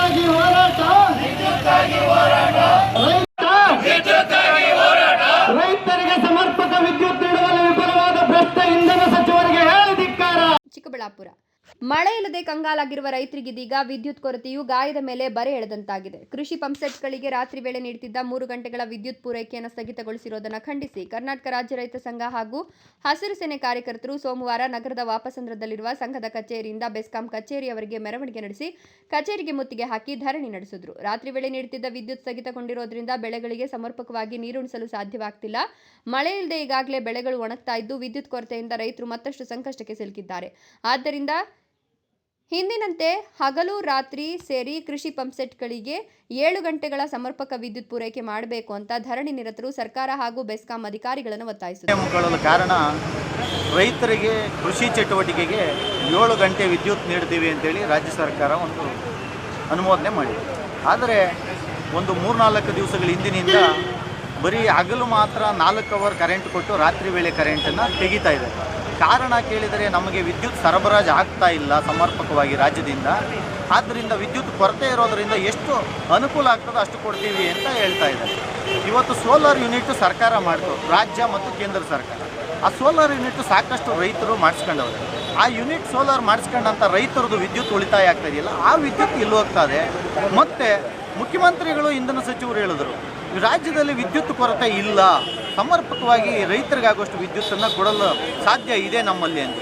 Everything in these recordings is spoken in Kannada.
ವಿದ್ಯುತ್ಗಾಗಿ ಹೋರಾಟ, ರೈತರಿಗೆ ಸಮರ್ಪಕ ವಿದ್ಯುತ್ ನೀಡುವಲ್ಲಿ ವಿಫಲವಾದ ಭ್ರಷ್ಟ ಇಂಧನ ಸಚಿವರಿಗೆ ಹೇಳಿ ಧಿಕ್ಕಾರ. ಚಿಕ್ಕಬಳ್ಳಾಪುರ ಮಳೆ ಇಲ್ಲದೆ ಕಂಗಾಲಾಗಿರುವ ರೈತರಿಗಿದೀಗ ವಿದ್ಯುತ್ ಕೊರತೆಯು ಗಾಯದ ಮೇಲೆ ಬರೆ ಎಳೆದಂತಾಗಿದೆ. ಕೃಷಿ ಪಂಪ್ಸೆಟ್ಗಳಿಗೆ ರಾತ್ರಿ ವೇಳೆ ನೀಡುತ್ತಿದ್ದ 3 ಗಂಟೆಗಳ ವಿದ್ಯುತ್ ಪೂರೈಕೆಯನ್ನು ಸ್ಥಗಿತಗೊಳಿಸಿರುವುದನ್ನು ಖಂಡಿಸಿ ಕರ್ನಾಟಕ ರಾಜ್ಯ ರೈತ ಸಂಘ ಹಾಗೂ ಹಸಿರು ಸೇನೆ ಕಾರ್ಯಕರ್ತರು ಸೋಮವಾರ ನಗರದ ವಾಪಸಂದ್ರದಲ್ಲಿರುವ ಸಂಘದ ಕಚೇರಿಯಿಂದ ಬೆಸ್ಕಾಂ ಕಚೇರಿಯವರೆಗೆ ಮೆರವಣಿಗೆ ನಡೆಸಿ ಕಚೇರಿಗೆ ಮುತ್ತಿಗೆ ಹಾಕಿ ಧರಣಿ ನಡೆಸಿದರು. ರಾತ್ರಿ ವೇಳೆ ನೀಡುತ್ತಿದ್ದ ವಿದ್ಯುತ್ ಸ್ಥಗಿತಗೊಂಡಿರುವುದರಿಂದ ಬೆಳೆಗಳಿಗೆ ಸಮರ್ಪಕವಾಗಿ ನೀರುಣಿಸಲು ಸಾಧ್ಯವಾಗ್ತಿಲ್ಲ. ಮಳೆ ಇಲ್ಲದೆ ಈಗಾಗಲೇ ಬೆಳೆಗಳು ಒಣಗ್ತಾ ಇದ್ದು ವಿದ್ಯುತ್ ಕೊರತೆಯಿಂದ ರೈತರು ಮತ್ತಷ್ಟು ಸಂಕಷ್ಟಕ್ಕೆ ಸಿಲುಕಿದ್ದಾರೆ. ಆದ್ದರಿಂದ ಹಿಂದಿನಂತೆ ಹಗಲು ರಾತ್ರಿ ಸೇರಿ ಕೃಷಿ ಪಂಪ್ಸೆಟ್ಗಳಿಗೆ 7 ಗಂಟೆಗಳ ಸಮರ್ಪಕ ವಿದ್ಯುತ್ ಪೂರೈಕೆ ಮಾಡಬೇಕು ಅಂತ ಧರಣಿ ನಿರತರು ಸರ್ಕಾರ ಹಾಗೂ ಬೆಸ್ಕಾಂ ಅಧಿಕಾರಿಗಳನ್ನು ಒತ್ತಾಯಿಸಿದರು. ಕಾರಣ ರೈತರಿಗೆ ಕೃಷಿ ಚಟುವಟಿಕೆಗೆ 7 ಗಂಟೆ ವಿದ್ಯುತ್ ನೀಡ್ತೀವಿ ಅಂತೇಳಿ ರಾಜ್ಯ ಸರ್ಕಾರ ಒಂದು ಅನುಮೋದನೆ ಮಾಡಿದೆ. ಆದರೆ ಒಂದು 3-4 ದಿವಸಗಳ ಹಿಂದಿನಿಂದ ಬರೀ ಹಗಲು ಮಾತ್ರ 4 ಅವರ್ ಕರೆಂಟ್ ಕೊಟ್ಟು ರಾತ್ರಿ ವೇಳೆ ಕರೆಂಟನ್ನು ತೆಗಿತಾ ಇದೆ. ಕಾರಣ ಕೇಳಿದರೆ ನಮಗೆ ವಿದ್ಯುತ್ ಸರಬರಾಜು ಆಗ್ತಾ ಇಲ್ಲ ಸಮರ್ಪಕವಾಗಿ ರಾಜ್ಯದಿಂದ. ಆದ್ದರಿಂದ ವಿದ್ಯುತ್ ಕೊರತೆ ಇರೋದರಿಂದ ಎಷ್ಟು ಅನುಕೂಲ ಆಗ್ತದೋ ಅಷ್ಟು ಕೊಡ್ತೀವಿ ಅಂತ ಹೇಳ್ತಾ ಇದ್ದಾರೆ. ಇವತ್ತು ಸೋಲಾರ್ ಯೂನಿಟ್ ಸರ್ಕಾರ ಮಾಡ್ತು, ರಾಜ್ಯ ಮತ್ತು ಕೇಂದ್ರ ಸರ್ಕಾರ. ಆ ಸೋಲಾರ್ ಯೂನಿಟ್ ಸಾಕಷ್ಟು ರೈತರು ಮಾಡಿಸ್ಕೊಂಡವ್ರೆ. ಆ ಯೂನಿಟ್ ಸೋಲಾರ್ ಮಾಡಿಸ್ಕೊಂಡಂಥ ರೈತರದ್ದು ವಿದ್ಯುತ್ ಉಳಿತಾಯ ಆಗ್ತಾ ಇದೆಯಲ್ಲ, ಆ ವಿದ್ಯುತ್ ಇಲ್ಲಿ ಹೋಗ್ತಾ ಇದೆ. ಮತ್ತು ಮುಖ್ಯಮಂತ್ರಿಗಳು ಇಂಧನ ಸಚಿವರು ಹೇಳಿದರು ರಾಜ್ಯದಲ್ಲಿ ವಿದ್ಯುತ್ ಕೊರತೆ ಇಲ್ಲ, ಸಮರ್ಪಕವಾಗಿ ರೈತರಿಗಾಗುವಷ್ಟು ವಿದ್ಯುತ್ತನ್ನು ಕೊಡಲು ಸಾಧ್ಯ ಇದೆ ನಮ್ಮಲ್ಲಿ ಅಂತ.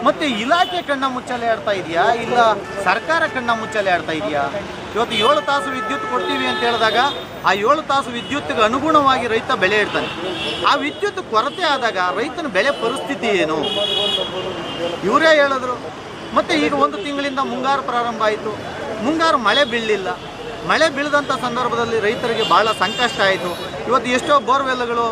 ಮತ್ತು ಇಲಾಖೆ ಕಣ್ಣ ಮುಚ್ಚಾಲೆ ಆಡ್ತಾ ಇದೆಯಾ, ಇಲ್ಲ ಸರ್ಕಾರ ಕಣ್ಣ ಮುಚ್ಚಾಲೆ ಆಡ್ತಾ ಇದೆಯಾ? ಇವತ್ತು 7 ತಾಸು ವಿದ್ಯುತ್ ಕೊಡ್ತೀವಿ ಅಂತ ಹೇಳಿದಾಗ ಆ 7 ತಾಸು ವಿದ್ಯುತ್ಗೆ ಅನುಗುಣವಾಗಿ ರೈತ ಬೆಲೆ ಇಡ್ತಾನೆ. ಆ ವಿದ್ಯುತ್ ಕೊರತೆ ಆದಾಗ ರೈತನ ಬೆಳೆ ಪರಿಸ್ಥಿತಿ ಏನು ಇವರೇ ಹೇಳಿದ್ರು. ಮತ್ತು ಈಗ 1 ತಿಂಗಳಿಂದ ಮುಂಗಾರು ಪ್ರಾರಂಭ ಆಯಿತು, ಮುಂಗಾರು ಮಳೆ ಬೀಳಲಿಲ್ಲ. ಮಳೆ ಬೀಳದಂಥ ಸಂದರ್ಭದಲ್ಲಿ ರೈತರಿಗೆ ಭಾಳ ಸಂಕಷ್ಟ ಆಯಿತು. ಇವತ್ತು ಎಷ್ಟೋ ಬೋರ್ವೆಲ್ಗಳು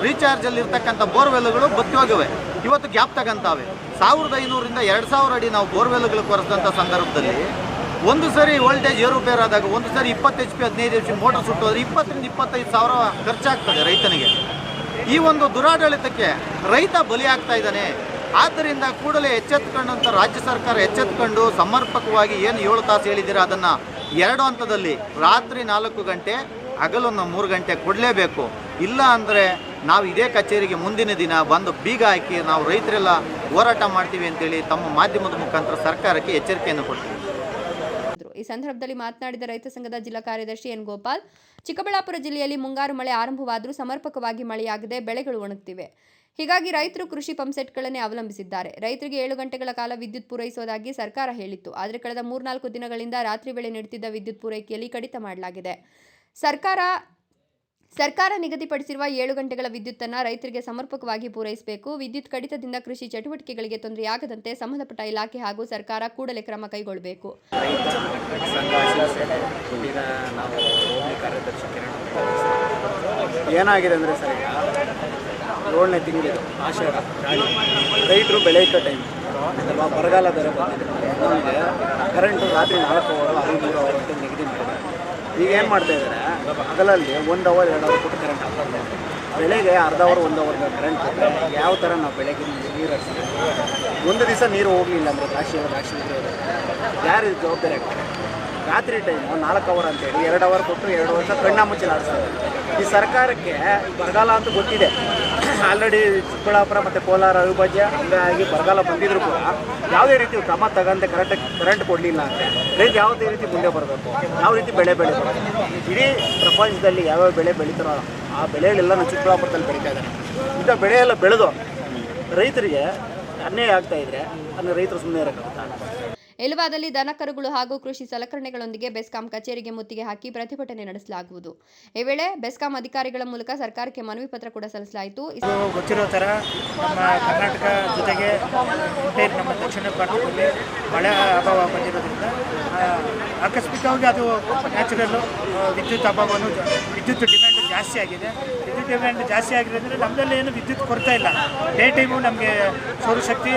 ರೀಚಾರ್ಜಲ್ಲಿರ್ತಕ್ಕಂಥ ಬೋರ್ವೆಲ್ಗಳು ಬತ್ತಿ ಹೋಗಿವೆ, ಇವತ್ತು ಗ್ಯಾಪ್ ತಗೊಂತಾವೆ. 1500ರಿಂದ 2000 ಅಡಿ ನಾವು ಬೋರ್ವೆಲ್ಗಳು ಕೊರೆಸಿದಂಥ ಸಂದರ್ಭದಲ್ಲಿ ಒಂದು ಸರಿ ವೋಲ್ಟೇಜ್ ಏರುಪೇರಾದಾಗ ಒಂದು ಸರಿ 20 HP 15 HP ಮೋಟರ್ ಸುಟ್ಟೋದ್ರೆ 20ರಿಂದ 25 ಸಾವಿರ ಖರ್ಚಾಗ್ತದೆ ರೈತನಿಗೆ. ಈ ಒಂದು ದುರಾಡಳಿತಕ್ಕೆ ರೈತ ಬಲಿಯಾಗ್ತಾ ಇದ್ದಾನೆ. ಆದ್ದರಿಂದ ಕೂಡಲೇ ಎಚ್ಚೆತ್ತುಕೊಂಡಂಥ ರಾಜ್ಯ ಸರ್ಕಾರ ಎಚ್ಚೆತ್ತುಕೊಂಡು ಸಮರ್ಪಕವಾಗಿ ಏನು 7 ತಾಸು ಹೇಳಿದ್ದೀರಾ ಅದನ್ನು 2 ಹಂತದಲ್ಲಿ ರಾತ್ರಿ 4 ಗಂಟೆ ಹಗಲನ್ನು 3 ಗಂಟೆ ಕೊಡಲೇಬೇಕು. ಇಲ್ಲ ಅಂದರೆ ನಾವು ಇದೇ ಕಚೇರಿಗೆ ಮುಂದಿನ ದಿನ ಬಂದು ಬೀಗ ಹಾಕಿ ನಾವು ರೈತರೆಲ್ಲ ಹೋರಾಟ ಮಾಡ್ತೀವಿ ಅಂತೇಳಿ ತಮ್ಮ ಮಾಧ್ಯಮದ ಮುಖಾಂತರ ಸರ್ಕಾರಕ್ಕೆ ಎಚ್ಚರಿಕೆಯನ್ನು ಕೊಡ್ತೀವಿ. ಈ ಸಂದರ್ಭದಲ್ಲಿ ಮಾತನಾಡಿದ ರೈತ ಸಂಘದ ಜಿಲ್ಲಾ ಕಾರ್ಯದರ್ಶಿ ಎನ್ ಗೋಪಾಲ್, ಚಿಕ್ಕಬಳ್ಳಾಪುರ ಜಿಲ್ಲೆಯಲ್ಲಿ ಮುಂಗಾರು ಮಳೆ ಆರಂಭವಾದರೂ ಸಮರ್ಪಕವಾಗಿ ಮಳೆಯಾಗದೆ ಬೆಳೆಗಳು ಒಣಗುತ್ತಿವೆ. ಹೀಗಾಗಿ ರೈತರು ಕೃಷಿ ಪಂಪ್ಸೆಟ್ಗಳನ್ನೇ ಅವಲಂಬಿಸಿದ್ದಾರೆ. ರೈತರಿಗೆ 7 ಗಂಟೆಗಳ ಕಾಲ ವಿದ್ಯುತ್ ಪೂರೈಸುವುದಾಗಿ ಸರ್ಕಾರ ಹೇಳಿತ್ತು. ಆದರೆ ಕಳೆದ 3-4 ದಿನಗಳಿಂದ ರಾತ್ರಿ ವೇಳೆ ನೀಡುತ್ತಿದ್ದ ವಿದ್ಯುತ್ ಪೂರೈಕೆಯಲ್ಲಿ ಕಡಿತ ಮಾಡಲಾಗಿದೆ. ಸರ್ಕಾರ ನಿಗದಿಪಡಿಸಿರುವ 7 ಗಂಟೆಗಳ ವಿದ್ಯುತ್ತನ್ನು ರೈತರಿಗೆ ಸಮರ್ಪಕವಾಗಿ ಪೂರೈಸಬೇಕು. ವಿದ್ಯುತ್ ಕಡಿತದಿಂದ ಕೃಷಿ ಚಟುವಟಿಕೆಗಳಿಗೆ ತೊಂದರೆಯಾಗದಂತೆ ಸಂಬಂಧಪಟ್ಟ ಇಲಾಖೆ ಹಾಗೂ ಸರ್ಕಾರ ಕೂಡಲೇ ಕ್ರಮ ಕೈಗೊಳ್ಳಬೇಕು. ಏನಾಗಿದೆ ಅಂದರೆ ಸರ್, 7ನೇ ತಿಂಗಳು ಆಷಾಢ ರೈತರು ಬೆಳೆ ಇಟ್ಟ ಟೈಮ್ ಅಥವಾ ಬರಗಾಲ ಬೇರೆ ಬಂದಿದೆ. ನಮಗೆ ಕರೆಂಟು ರಾತ್ರಿ 4 ಅವರ್ 5-3 ಅವರ್ ಅಂತ ನಿಗದಿ ಮಾಡಿದ್ದಾರೆ. ಈಗ ಏನು ಮಾಡ್ತಾ ಇದ್ದಾರೆ, ಹಗಲಲ್ಲಿ 1 ಅವರ್ 2 ಅವರ್ ಕೊಟ್ಟು ಕರೆಂಟ್ ಹಾಕ್ತಾರೆ. ಬೆಳೆಗೆ ಅರ್ಧ ಅವರ್ 1 ಅವರ್ ಕರೆಂಟ್ ಕೊಟ್ಟರೆ ಯಾವ ಥರ ನಾವು ಬೆಳಗ್ಗೆ ನೀರು ಹರಿಸ್ತೀವಿ? ಒಂದು ದಿವಸ ನೀರು ಹೋಗಲಿಲ್ಲ ಅಂದರೆ ರಾಶಿ ಯಾರು ಜವಾಬ್ದಾರಿ ಆಗ್ತಾರೆ? ರಾತ್ರಿ ಟೈಮು 4 ಅವರ್ ಅಂತೇಳಿ 2 ಅವರ್ ಕೊಟ್ಟು 2 ವರ್ಷ ಕಣ್ಣ ಮುಚ್ಚಲು ಆಡಿಸ್ತಾರೆ. ಈ ಸರ್ಕಾರಕ್ಕೆ ಬರಗಾಲ ಅಂತ ಗೊತ್ತಿದೆ. ಆಲ್ರೆಡಿ ಚಿಕ್ಕಬಳ್ಳಾಪುರ ಮತ್ತು ಕೋಲಾರ ಅವಿಭಾಜ್ಯ ಹಂಗಾಗಿ ಬರಗಾಲ ಬಂದಿದ್ರು ಕೂಡ ಯಾವುದೇ ರೀತಿ ಕ್ರಮ ತಗೊಂಡೆ ಕರೆಂಟ್ ಕೊಡಲಿಲ್ಲ ಅಂದರೆ ರೈತ ಯಾವುದೇ ರೀತಿ ಮುಂದೆ ಬರಬೇಕು, ಯಾವ ರೀತಿ ಬೆಳೆ ಬೆಳಿಬೇಕು? ಇಡೀ ಪ್ರಪಂಚದಲ್ಲಿ ಯಾವ್ಯಾವ ಬೆಳೆ ಬೆಳೀತಾರೋ ಆ ಬೆಳೆಗಳೆಲ್ಲ ನಾವು ಚಿಕ್ಕಬಳ್ಳಾಪುರದಲ್ಲಿ ಬೆಳೀತಾ ಇದ್ದಾರೆ. ಇಂಥ ಬೆಳೆಯೆಲ್ಲ ಬೆಳೆದು ರೈತರಿಗೆ ಅನ್ಯಾಯ ಆಗ್ತಾಯಿದ್ರೆ ಅದನ್ನು ರೈತರು ಸುಮ್ಮನೆ ಇರೋಕ್ಕಾಗುತ್ತಾ? ಇಲ್ಲವಾದಲ್ಲಿ ದನ ಕರುಗಳು ಹಾಗೂ ಕೃಷಿ ಸಲಕರಣೆಗಳೊಂದಿಗೆ ಬೆಸ್ಕಾಂ ಕಚೇರಿಗೆ ಮುತ್ತಿಗೆ ಹಾಕಿ ಪ್ರತಿಭಟನೆ ನಡೆಸಲಾಗುವುದು. ಈ ವೇಳೆ ಬೆಸ್ಕಾಂ ಅಧಿಕಾರಿಗಳ ಮೂಲಕ ಸರ್ಕಾರಕ್ಕೆ ಮನವಿ ಪತ್ರ ಕೂಡ ಸಲ್ಲಿಸಲಾಯಿತು. ಗೊತ್ತಿರೋ ಥರ ನಮ್ಮ ಕರ್ನಾಟಕ ಜೊತೆಗೆ ನಮ್ಮ ದಕ್ಷಿಣ ಭಾರತದಲ್ಲಿ ಮಳೆ ಅಭಾವ ಬಂದಿರೋದ್ರಿಂದ ಆಕಸ್ಮಿಕವಾಗಿ ಅದು ನ್ಯಾಚುರಲ್ಲು ವಿದ್ಯುತ್ ಅಭಾವವನ್ನು ವಿದ್ಯುತ್ ಡಿಮ್ಯಾಂಡ್ ಜಾಸ್ತಿ ಆಗಿದೆ. ವಿದ್ಯುತ್ ಡಿಮ್ಯಾಂಡ್ ಜಾಸ್ತಿ ಆಗಿರೋದ್ರಿಂದ ನಮ್ಮದಲ್ಲಿ ಏನು ವಿದ್ಯುತ್ ಕೊರತೆ ಇಲ್ಲ. ಡೇ ಟೈಮು ನಮಗೆ ಸೌರಶಕ್ತಿ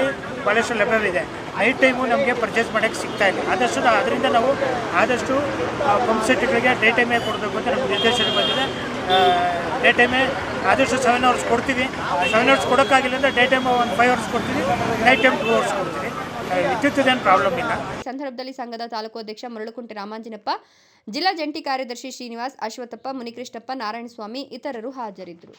ಭಾಳಷ್ಟು ಲಭ್ಯವಿದೆ. ನೈಟ್ ಟೈಮು ನಮಗೆ ಪರ್ಚೇಸ್ ಮಾಡೋಕ್ಕೆ ಸಿಗ್ತಾ ಇಲ್ಲ. ಅದರಿಂದ ನಾವು ಆದಷ್ಟು ಪಂಪ್ಸೆಟ್ಗಳಿಗೆ ಡೇ ಟೈಮೇ ಕೊಡಬೇಕು ಅಂತ ನಮಗೆ ನಿರ್ದೇಶನ ಬಂದಿದೆ. ಡೇ ಟೈಮೇ ಆದಷ್ಟು 7 ಅವರ್ಸ್ ಕೊಡ್ತೀವಿ. 7 ಅವರ್ಸ್ ಕೊಡೋಕ್ಕಾಗಿಲ್ಲ ಅಂದರೆ ಡೇ ಟೈಮ್ 1 5 ಅವರ್ಸ್ ಕೊಡ್ತೀವಿ, ನೈಟ್ ಟೈಮ್ 2 ಅವರ್ಸ್ ಕೊಡ್ತೀವಿ. ವಿದ್ಯುತ್ತದೇನು ಪ್ರಾಬ್ಲಮ್ ಇಲ್ಲ. ಈ ಸಂದರ್ಭದಲ್ಲಿ ಸಂಘದ ತಾಲೂಕು ಅಧ್ಯಕ್ಷ ಮರಳುಕುಂಟೆ ರಾಮಾಂಜನಪ್ಪ, ಜಿಲ್ಲಾ ಜಂಟಿ ಕಾರ್ಯದರ್ಶಿ ಶ್ರೀನಿವಾಸ್, ಅಶ್ವತ್ಥಪ್ಪ, ಮುನಿಕೃಷ್ಣಪ್ಪ, ನಾರಾಯಣಸ್ವಾಮಿ ಇತರರು ಹಾಜರಿದ್ದರು.